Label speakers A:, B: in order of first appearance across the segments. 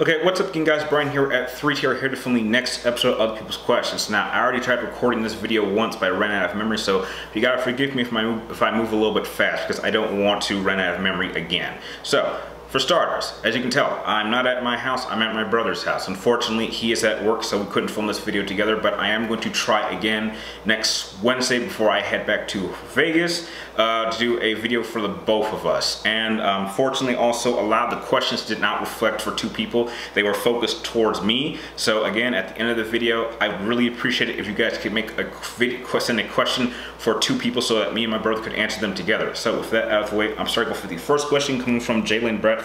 A: Okay, what's up again guys, Brian here at 3TR here to film the next episode of Other People's Questions. Now, I already tried recording this video once, but I ran out of memory, so you gotta forgive me if I move a little bit fast, because I don't want to run out of memory again. So, for starters, as you can tell, I'm not at my house, I'm at my brother's house. Unfortunately, he is at work, so we couldn't film this video together, but I am going to try again next Wednesday before I head back to Vegas to do a video for the both of us. And fortunately, also, a lot of the questions did not reflect for two people. They were focused towards me. So again, at the end of the video, I really appreciate it if you guys could make send a question for two people so that me and my brother could answer them together. So with that out of the way, I'm starting off with the first question coming from Jeanne Lass.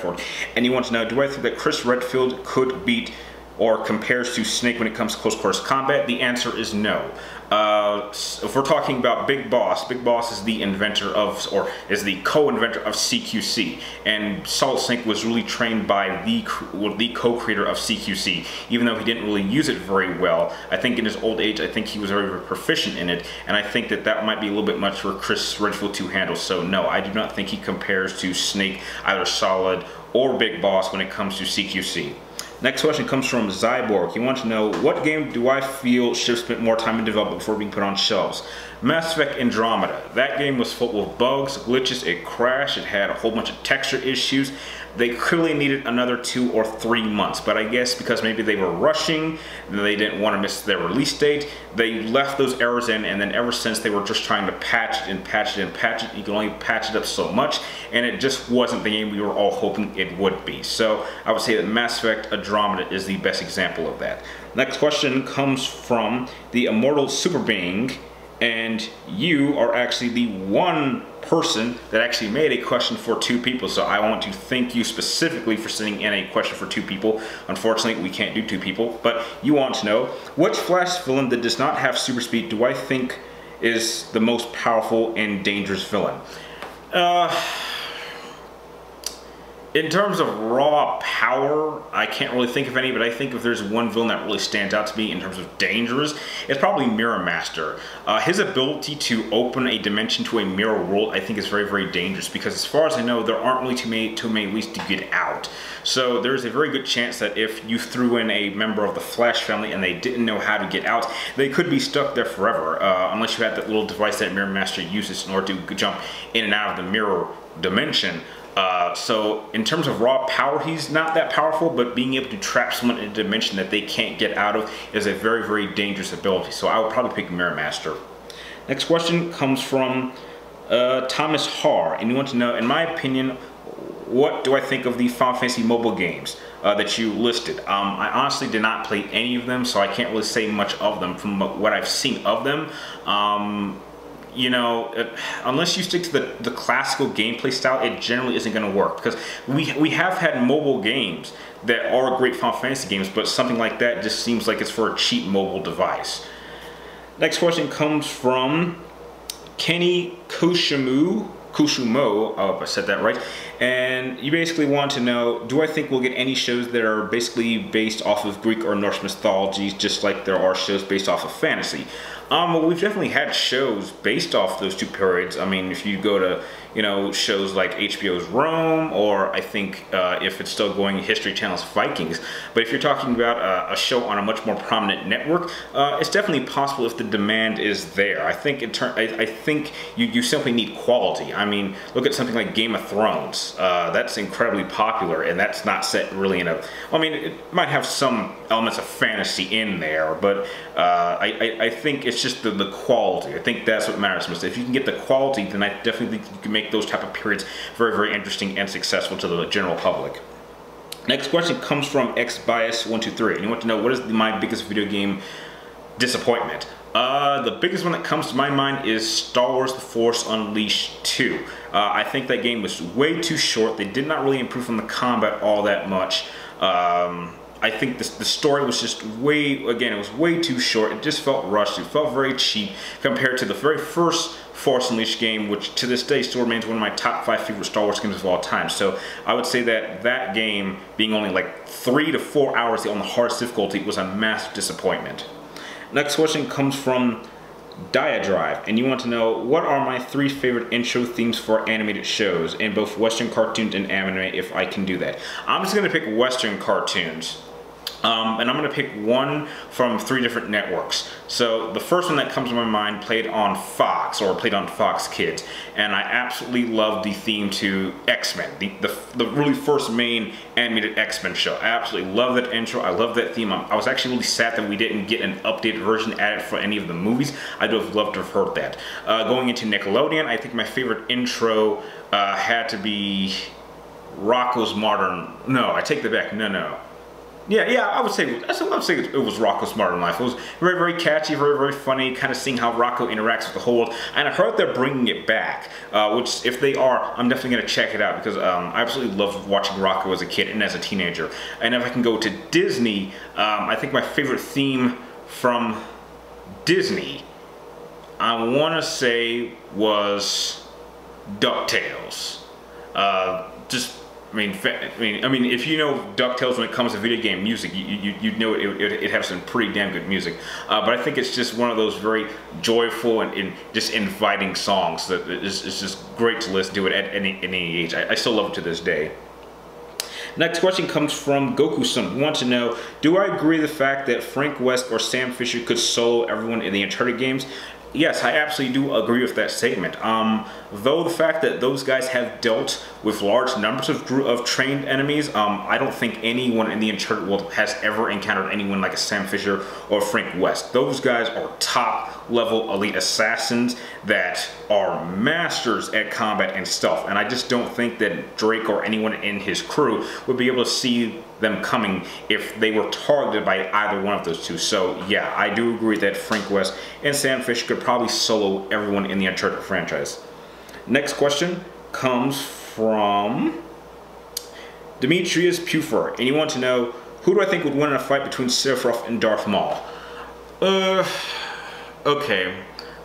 A: And you want to know, do I think that Chris Redfield could beat or compares to Snake when it comes to close quarters combat? The answer is no. If we're talking about Big Boss is the inventor of, or is the co-inventor of CQC, and Solid Snake was really trained by the co-creator of CQC, even though he didn't really use it very well. I think in his old age, I think he was very, very proficient in it, and I think that that might be a little bit much for Chris Redfield to handle. So no, I do not think he compares to Snake, either Solid or Big Boss, when it comes to CQC. Next question comes from Zyborg. He wants to know, what game do I feel should have spent more time in development before being put on shelves? Mass Effect Andromeda. That game was full of bugs, glitches, it crashed, it had a whole bunch of texture issues. They clearly needed another 2 or 3 months, but I guess because maybe they were rushing, they didn't want to miss their release date, they left those errors in, and then ever since they were just trying to patch it and patch it and patch it. You can only patch it up so much, and it just wasn't the game we were all hoping it would be. So I would say that Mass Effect Andromeda is the best example of that. Next question comes from the Immortal Super Being, and you are actually the one person that actually made a question for 2 people, so I want to thank you specifically for sending in a question for 2 people. Unfortunately, we can't do 2 people, but you want to know, which Flash villain that does not have super speed do I think is the most powerful and dangerous villain? In terms of raw power, I can't really think of any, but I think if there's one villain that really stands out to me in terms of dangerous, it's probably Mirror Master. His ability to open a dimension to a mirror world, I think, is very, very dangerous, because as far as I know, there aren't really too many ways to get out. So there's a very good chance that if you threw in a member of the Flash family and they didn't know how to get out, they could be stuck there forever, unless you had that little device that Mirror Master uses in order to jump in and out of the mirror dimension. So in terms of raw power, he's not that powerful, but being able to trap someone in a dimension that they can't get out of is a very, very dangerous ability. So I would probably pick Mirror Master. Next question comes from Thomas Harr, and you want to know, in my opinion, what do I think of the Final Fantasy mobile games that you listed? I honestly did not play any of them, so I can't really say much of them from what I've seen of them. You know, unless you stick to the classical gameplay style, it generally isn't going to work, because we have had mobile games that are great Final Fantasy games, but something like that just seems like it's for a cheap mobile device. Next question comes from Kenny Kushumo, I hope I said that right, and you basically want to know, do I think we'll get any shows that are basically based off of Greek or Norse mythologies, just like there are shows based off of fantasy? Well, we've definitely had shows based off those 2 periods. I mean, if you go to, you know, shows like HBO's Rome, or I think if it's still going, History Channel's Vikings. But if you're talking about a show on a much more prominent network, it's definitely possible if the demand is there. I think you simply need quality. I mean, look at something like Game of Thrones. That's incredibly popular, and that's not set really in a, I mean, it might have some elements of fantasy in there, but I think it's just the quality. I think that's what matters most. If you can get the quality, then I definitely think you can make those type of periods very, very interesting and successful to the general public. Next question comes from XBias123, and you want to know, what is my biggest video game disappointment? The biggest one that comes to my mind is Star Wars The Force Unleashed 2. I think that game was way too short. They did not really improve on the combat all that much. I think the story was just it was way too short. It just felt rushed. It felt very cheap compared to the very first Force Unleashed game, which to this day still remains one of my top 5 favorite Star Wars games of all time. So I would say that that game, being only like 3 to 4 hours on the hardest difficulty, was a massive disappointment. Next question comes from Diatribe, and you want to know what are my 3 favorite intro themes for animated shows in both Western cartoons and anime, if I can do that. I'm just going to pick Western cartoons. And I'm going to pick one from 3 different networks. So the first one that comes to my mind played on Fox, or played on Fox Kids, and I absolutely love the theme to X-Men, the really first main animated X-Men show. I absolutely love that intro. I love that theme. I was actually really sad that we didn't get an updated version added for any of the movies. I'd have loved to have heard that. Going into Nickelodeon, I think my favorite intro had to be Rocko's Modern... No, I take that back. No. Yeah, I would say it was Rocko's Modern Life. It was very, very catchy, very, very funny, kind of seeing how Rocko interacts with the whole world. And I heard they're bringing it back, which if they are, I'm definitely going to check it out because I absolutely loved watching Rocko as a kid and as a teenager. And if I can go to Disney, I think my favorite theme from Disney, I want to say was DuckTales. I mean, if you know DuckTales when it comes to video game music, you know it has some pretty damn good music. But I think it's just one of those very joyful and just inviting songs that is just great to listen to it at any age. I still love it to this day. Next question comes from Gokusen. We want to know, do I agree with the fact that Frank West or Sam Fisher could solo everyone in the Uncharted games? Yes, I absolutely do agree with that statement. Though the fact that those guys have dealt with large numbers of trained enemies, I don't think anyone in the Uncharted world has ever encountered anyone like a Sam Fisher or Frank West. Those guys are top-level elite assassins that are masters at combat and stealth, and I just don't think that Drake or anyone in his crew would be able to see them coming if they were targeted by either one of those two. So yeah, I do agree that Frank West and Sam Fisher could probably solo everyone in the Uncharted franchise. Next question comes from Demetrius Pufer, and you want to know, who do I think would win in a fight between Sephiroth and Darth Maul? Okay.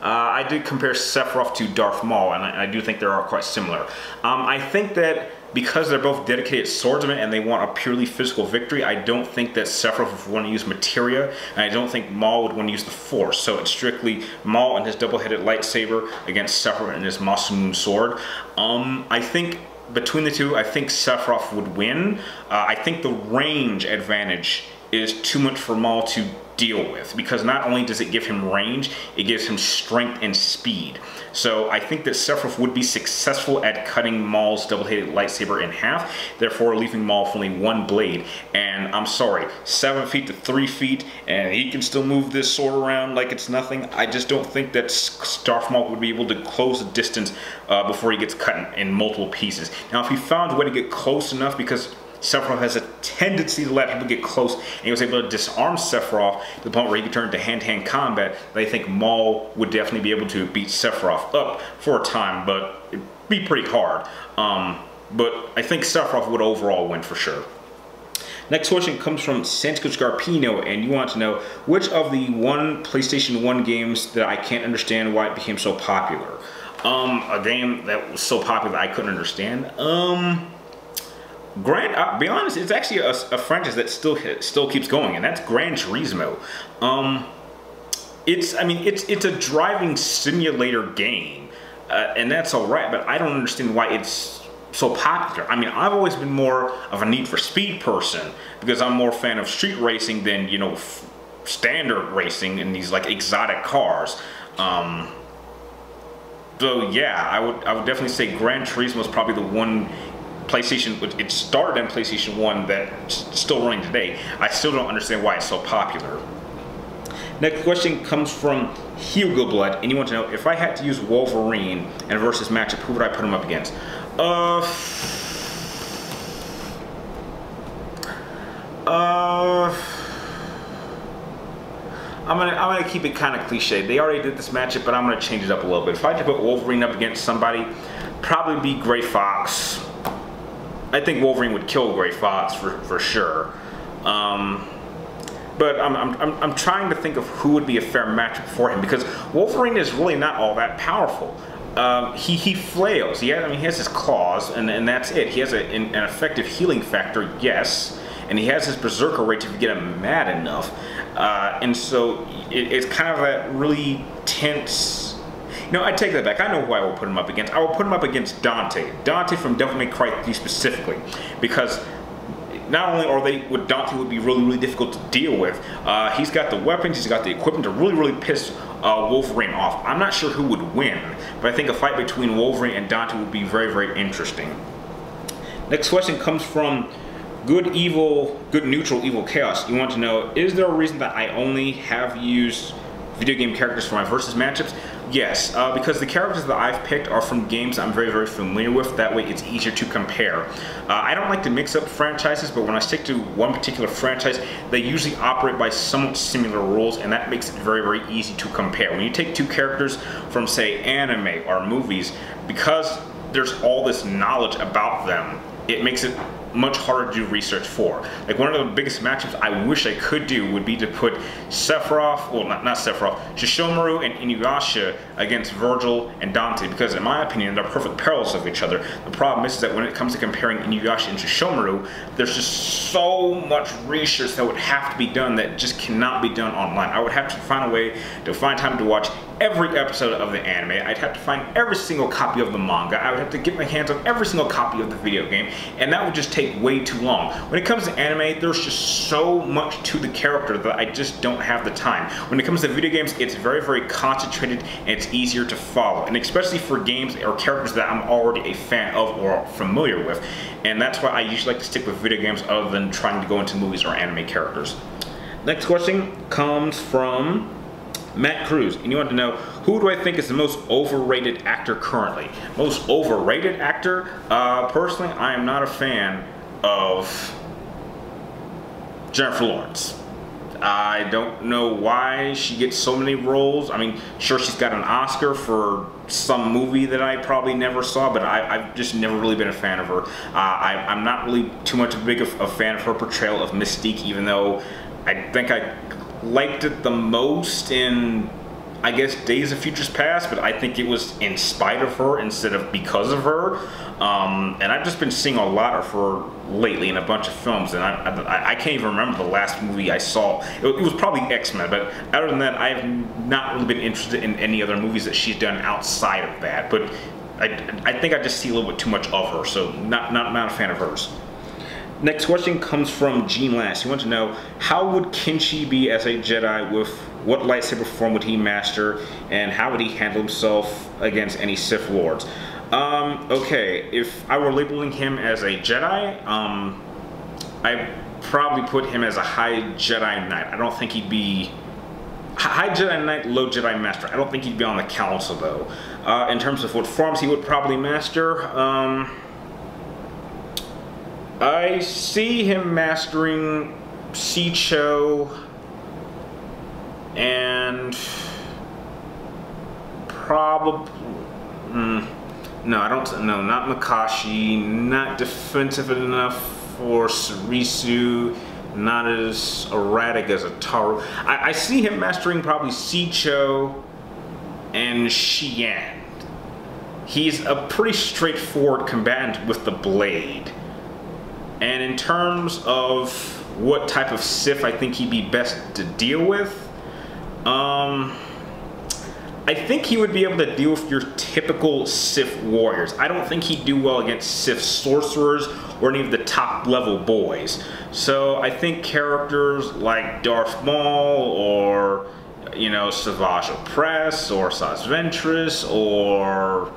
A: I did compare Sephiroth to Darth Maul, and I do think they are quite similar. I think that because they're both dedicated swordsmen and they want a purely physical victory, I don't think that Sephiroth would want to use materia, and I don't think Maul would want to use the Force. So it's strictly Maul and his double-headed lightsaber against Sephiroth and his Masamune sword. I think between the two, I think Sephiroth would win. I think the range advantage is too much for Maul to deal with, because not only does it give him range, it gives him strength and speed. So I think that Sephiroth would be successful at cutting Maul's double-headed lightsaber in half, therefore leaving Maul with only one blade. And I'm sorry, 7 feet to 3 feet, and he can still move this sword around like it's nothing. I just don't think that Darth Maul would be able to close the distance before he gets cut in multiple pieces. Now, if he found a way to get close enough, because Sephiroth has a tendency to let people get close, and he was able to disarm Sephiroth to the point where he could turn to hand-to-hand combat, I think Maul would definitely be able to beat Sephiroth up for a time, but it'd be pretty hard. But I think Sephiroth would overall win for sure. Next question comes from Sanskrit Scarpino, and you want to know, which of the PlayStation 1 games that I can't understand why it became so popular? A game that was so popular that I couldn't understand? I'll be honest, it's actually a franchise that still keeps going, and that's Gran Turismo. It's a driving simulator game, and that's alright, but I don't understand why it's so popular. I mean, I've always been more of a Need for Speed person, because I'm more a fan of street racing than, you know, standard racing in these, like, exotic cars. So yeah, I would definitely say Gran Turismo is probably the one PlayStation, it started on PlayStation 1 that's still running today. I still don't understand why it's so popular. Next question comes from HugoBlood, and you want to know, if I had to use Wolverine in a versus matchup, who would I put him up against? I'm gonna keep it kind of cliche. They already did this matchup, but I'm gonna change it up a little bit. If I had to put Wolverine up against somebody, probably be Gray Fox. I think Wolverine would kill Gray Fox for sure. But I'm trying to think of who would be a fair matchup for him, because Wolverine is really not all that powerful. He flails. He has his claws, and that's it. He has an effective healing factor, yes, and he has his berserker rate if you get him mad enough. And so it's kind of that really tense. No, I take that back. I know who I will put him up against. I will put him up against Dante. Dante from Devil May Cry 3 specifically, because not only are they what Dante would be really difficult to deal with, he's got the weapons, he's got the equipment to really piss Wolverine off. I'm not sure who would win, but I think a fight between Wolverine and Dante would be very interesting. Next question comes from Good Neutral Evil Chaos. You want to know, is there a reason that I only have used video game characters for my versus matchups? Yes, because the characters that I've picked are from games I'm very familiar with. That way it's easier to compare. I don't like to mix up franchises, but when I stick to one particular franchise, they usually operate by somewhat similar rules, and that makes it very easy to compare. When you take two characters from, say, anime or movies, because there's all this knowledge about them, it makes it much harder to do research for. Like, one of the biggest matchups I wish I could do would be to put Sephiroth, well, not Sephiroth, Shishomaru and Inuyasha against Virgil and Dante, because in my opinion they're perfect parallels of each other. The problem is that when it comes to comparing Inuyasha and Shishomaru, there's just so much research that would have to be done that just cannot be done online. I would have to find a way to find time to watch every episode of the anime. I'd have to find every single copy of the manga. I would have to get my hands on every single copy of the video game, and that would just take way too long. When it comes to anime, there's just so much to the character that I just don't have the time. When it comes to video games, it's very concentrated and it's easier to follow, and especially for games or characters that I'm already a fan of or familiar with. And that's why I usually like to stick with video games other than trying to go into movies or anime characters. Next question comes from Matt Cruz, and you want to know, who do I think is the most overrated actor currently? Most overrated actor? Personally, I am not a fan of Jennifer Lawrence. I don't know why she gets so many roles. I mean, sure, she's got an Oscar for some movie that I probably never saw, but I've just never really been a fan of her. I'm not really too much big of a fan of her portrayal of Mystique, even though I think I liked it the most in, I guess, Days of Futures Past, but I think it was in spite of her instead of because of her. And I've just been seeing a lot of her lately in a bunch of films, and I can't even remember the last movie I saw. It was probably X-Men, but other than that, I have not really been interested in any other movies that she's done outside of that. But I think I just see a little bit too much of her, so not a fan of hers. Next question comes from Jeanne Lass. You want to know, how would Cucci be as a Jedi? With what lightsaber form would he master, and how would he handle himself against any Sith Lords? Okay, if I were labeling him as a Jedi, I'd probably put him as a High Jedi Knight. I don't think he'd be High Jedi Knight, Low Jedi Master. I don't think he'd be on the Council, though. In terms of what forms he would probably master, I see him mastering Sicho and probably no, I don't. No, not Makashi. Not defensive enough for Sarisu. Not as erratic as Ataru. I see him mastering probably Sicho and Xian. He's a pretty straightforward combatant with the blade. And in terms of what type of Sith I think he'd be best to deal with, I think he would be able to deal with your typical Sith warriors. I don't think he'd do well against Sith sorcerers or any of the top level boys. So I think characters like Darth Maul or, you know, Savage Opress or Sas Ventress or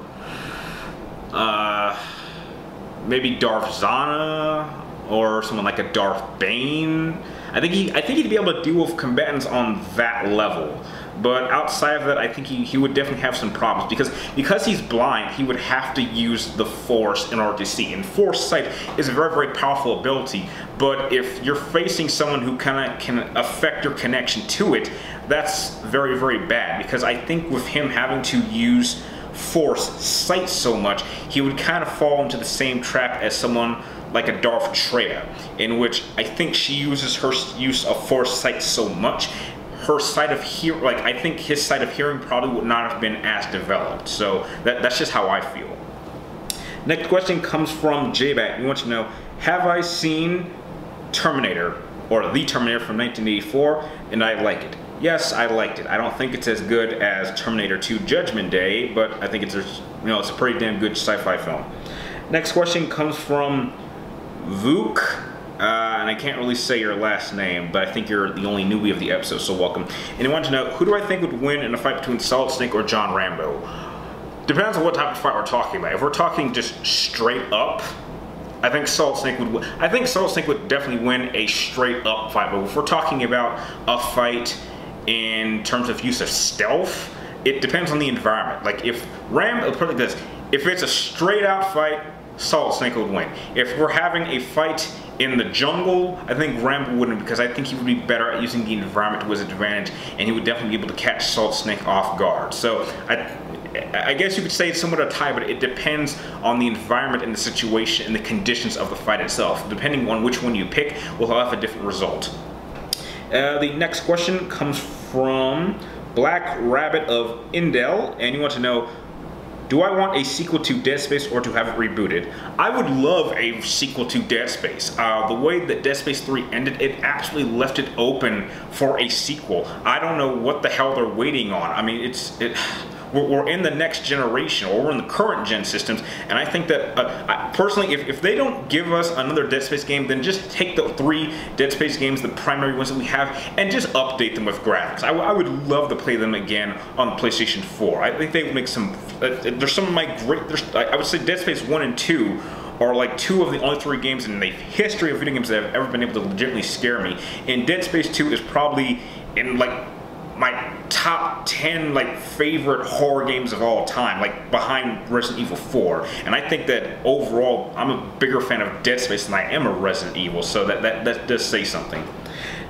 A: maybe Darth Zana or someone like a Darth Bane. I think he'd be able to deal with combatants on that level. But outside of that, I think he would definitely have some problems, because he's blind, he would have to use the Force in order to see. And Force Sight is a very powerful ability, but if you're facing someone who kind of can affect your connection to it, that's very bad, because I think with him having to use Force Sight so much, he would kind of fall into the same trap as someone like a Darth Traya, in which I think she uses her use of Force Sight so much, her sight of hearing, like, I think his sight of hearing probably would not have been as developed. So that's just how I feel. Next question comes from J-Bat. You want to know, have I seen Terminator or The Terminator from 1984, and I like it. Yes, I liked it. I don't think it's as good as Terminator 2 Judgment Day, but I think it's a pretty damn good sci-fi film. Next question comes from Vuk, and I can't really say your last name, but I think you're the only newbie of the episode, so welcome. And I want to know, who do I think would win in a fight between Solid Snake or John Rambo? Depends on what type of fight we're talking about. If we're talking just straight up, I think Solid Snake would win. I think Solid Snake would definitely win a straight up fight, but if we're talking about a fight in terms of use of stealth, it depends on the environment. Like if Rambo, put it like this, if it's a straight out fight, Solid Snake would win. If we're having a fight in the jungle, I think Rambo wouldn't, because I think he would be better at using the environment to his advantage, and he would definitely be able to catch Solid Snake off guard. So I guess you could say it's somewhat a tie, but it depends on the environment and the situation and the conditions of the fight itself. Depending on which one you pick, we'll have a different result. The next question comes from Black Rabbit of Indel, and you want to know, do I want a sequel to Dead Space or to have it rebooted? I would love a sequel to Dead Space. The way that Dead Space 3 ended, it actually left it open for a sequel. I don't know what the hell they're waiting on. I mean, we're in the next generation, or we're in the current gen systems, and I think that, personally, if they don't give us another Dead Space game, then just take the 3 Dead Space games, the primary ones that we have, and just update them with graphics. I would love to play them again on the PlayStation 4. I think they would make some, there's some of my great, I would say Dead Space 1 and 2 are like 2 of the only 3 games in the history of video games that have ever been able to legitimately scare me. And Dead Space 2 is probably in like my top 10 like favorite horror games of all time, like behind Resident Evil 4. And I think that overall I'm a bigger fan of Dead Space than I am of Resident Evil, so that does say something.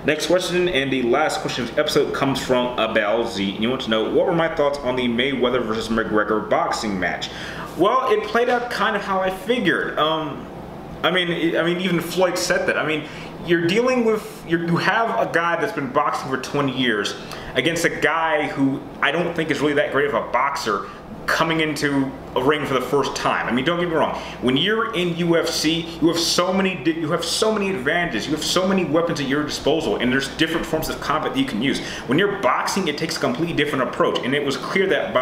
A: Next question, and the last question of the episode, comes from BellZ, and you want to know, what were my thoughts on the Mayweather versus McGregor boxing match? Well, it played out kind of how I figured. I mean, even Floyd said that. I mean, you're dealing with, you have a guy that's been boxing for 20 years against a guy who I don't think is really that great of a boxer coming into a ring for the first time. I mean, don't get me wrong. When you're in UFC, you have so many advantages. You have so many weapons at your disposal, and there's different forms of combat that you can use. When you're boxing, it takes a completely different approach, and it was clear that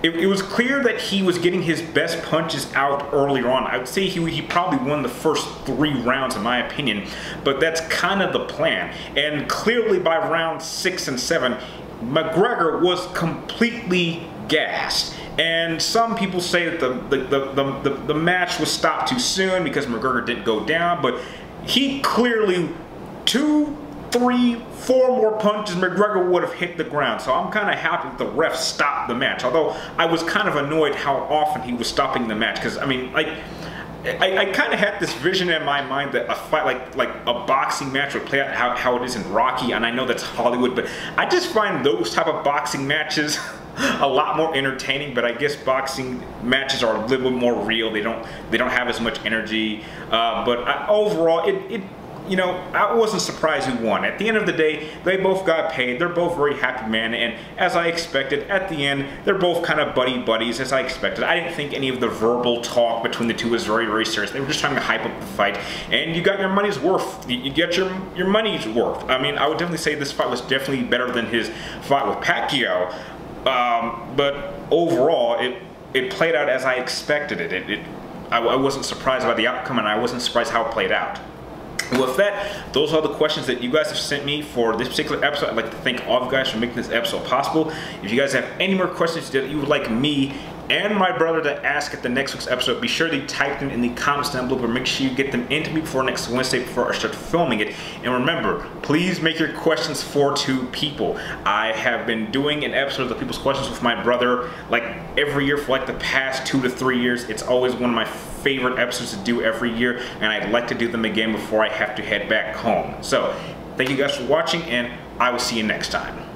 A: it was clear that he was getting his best punches out earlier on. I would say he probably won the first 3 rounds in my opinion, but that's kind of the plan. And clearly by round 6 and 7, McGregor was completely gassed. And some people say that the match was stopped too soon because McGregor didn't go down, but he clearly 2, 3, 4 more punches, McGregor would have hit the ground. So I'm kind of happy that the ref stopped the match. Although I was kind of annoyed how often he was stopping the match, because I mean, like, I kind of had this vision in my mind that a fight like a boxing match would play out how it is in Rocky, and I know that's Hollywood, but I just find those type of boxing matches a lot more entertaining. But I guess boxing matches are a little bit more real. They don't have as much energy. Overall, you know, I wasn't surprised who won. At the end of the day, they both got paid. They're both very happy men, and as I expected, at the end, they're both kind of buddies, as I expected. I didn't think any of the verbal talk between the two was very, very serious. They were just trying to hype up the fight, and you got your money's worth. You get your money's worth. I mean, I would definitely say this fight was definitely better than his fight with Pacquiao, but overall, it played out as I expected it. I wasn't surprised by the outcome, and I wasn't surprised how it played out. With that, those are the questions that you guys have sent me for this particular episode. I'd like to thank all of you guys for making this episode possible. If you guys have any more questions that you would like me and my brother to ask at the next week's episode, be sure to type them in the comments down below, but make sure you get them into me before next Wednesday before I start filming it. And remember, please make your questions for 2 people. I have been doing an episode of the People's Questions with my brother like every year for like the past 2 to 3 years. It's always one of my favorite episodes to do every year, and I'd like to do them again before I have to head back home. So, thank you guys for watching, and I will see you next time.